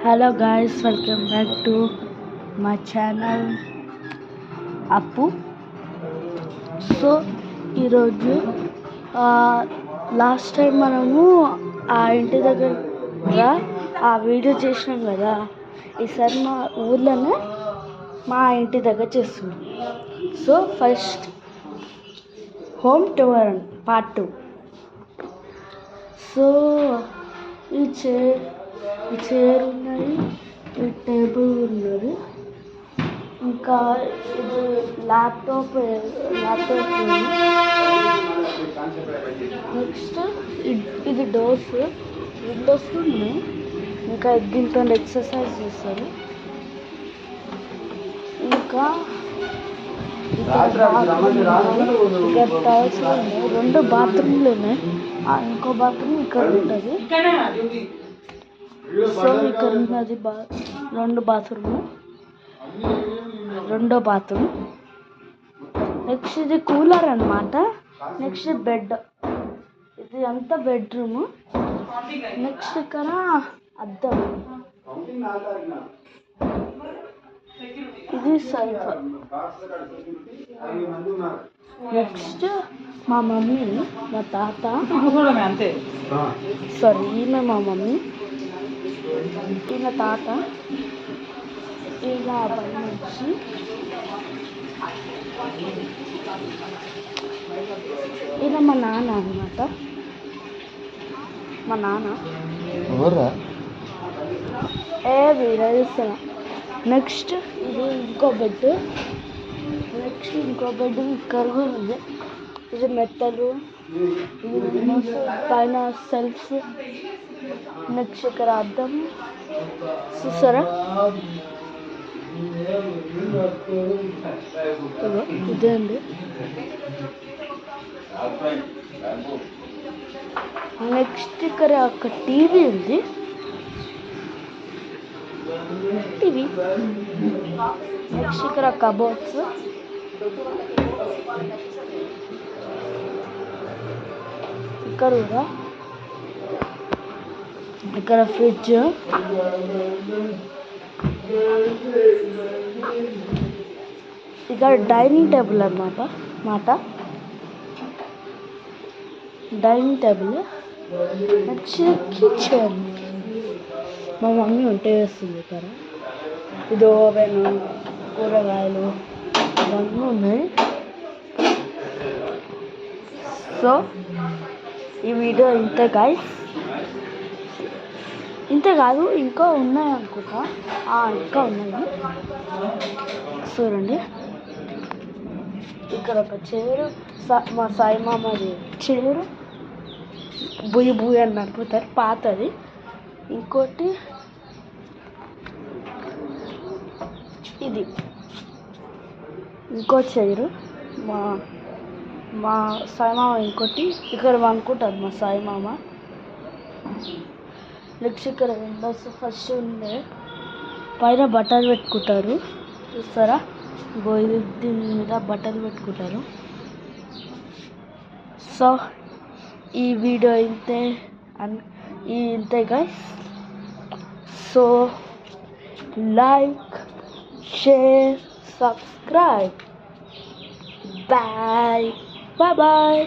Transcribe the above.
Hello guys, welcome back to my channel అప్పు. So ఈరోజు last time మనము ఆ ఇంటి దగ్గర ఆ వీడియో చేసినాం కదా. ఈసారి మా ఊర్లోనే మా ఇంటి దగ్గర చేస్తున్నాం. So first home tour part 2. So ఈ చైర్ ఉన్నది, ఈ టేబుల్ ఉన్నది, ఇంకా ఇది ల్యాప్టాప్ నెక్స్ట్ ఇది డోర్స్, విండోస్ ఉన్నాయి. ఇంకా దీంతో ఎక్సర్సైజ్ చేస్తారు. ఇంకా టైల్స్ ఉన్నాయి, 2 బాత్రూమ్లు ఉన్నాయి. ఇంకో బాత్రూమ్ ఇక్కడ ఉంటుంది. సో ఇక్కడ ఉన్నది 2 బాత్రూమ్, రెండో బాత్రూమ్. నెక్స్ట్ ఇది కూలర్ అన్నమాట. నెక్స్ట్ బెడ్, ఇది అంతా బెడ్రూమ్. నెక్స్ట్ ఇక్కడ అద్దం, ఇది సోఫా. నెక్స్ట్ మా మమ్మీ, మా తాత, సారీ ఈమె మా మమ్మీ, ఈయన తాత, ఈయన అబ్బాయి నుంచి, ఈయన మా నాన్న అన్నమాట. మా నాన్న వీడియో చూస్తున్నా. నెక్స్ట్ ఇది ఇంకో బెడ్ ఇక్కడ కూడా ఉంది. ఇది మెత్తలు, ఇది పైన సెల్ఫ్స్. నెక్స్ట్ ఇక్కడ అద్దం చూసారా. ఇదే అండి. నెక్స్ట్ ఇక్కడ ఒక టీవీ ఉంది. నెక్స్ట్ ఇక్కడ కబోర్డ్స్, ఇక్కడ కూడా ఇక్కడ ఫ్రిడ్జ్, ఇక్కడ డైనింగ్ టేబుల్ అన్నమాట. Dining table. నెక్స్ట్ కిచెన్, మా మమ్మీ వంట చేస్తుంది ఇక్కడ. ఇది ఓవెన్, కూరగాయలు ఇవన్నీ ఉన్నాయి. సో ఈ వీడియో ఇంతే గాయ్స్. ఇంతే కాదు, ఇంకా ఉన్నాయి అనుకుంటా. ఇంకా ఉన్నాయి చూడండి. ఇక్కడ ఒక చైరు, మా సాయి మామది చైరు, బుయ్యి అని నడుపుతారు, పాతది. ఇంకోటి ఇది ఇంకో చైరు, మా సాయి మామ. ఇంకోటి ఇక్కడ అనుకుంటారు మా సాయి మామ. నెక్స్ట్ ఇక్కడ విండోస్ ఫస్ట్ ఉండే పైన బట్టలు పెట్టుకుంటారు చూస్తారా. దీని మీద బట్టలు పెట్టుకుంటారు. సో ఈ వీడియో ఇంతే guys. So like, share, subscribe. Bye bye.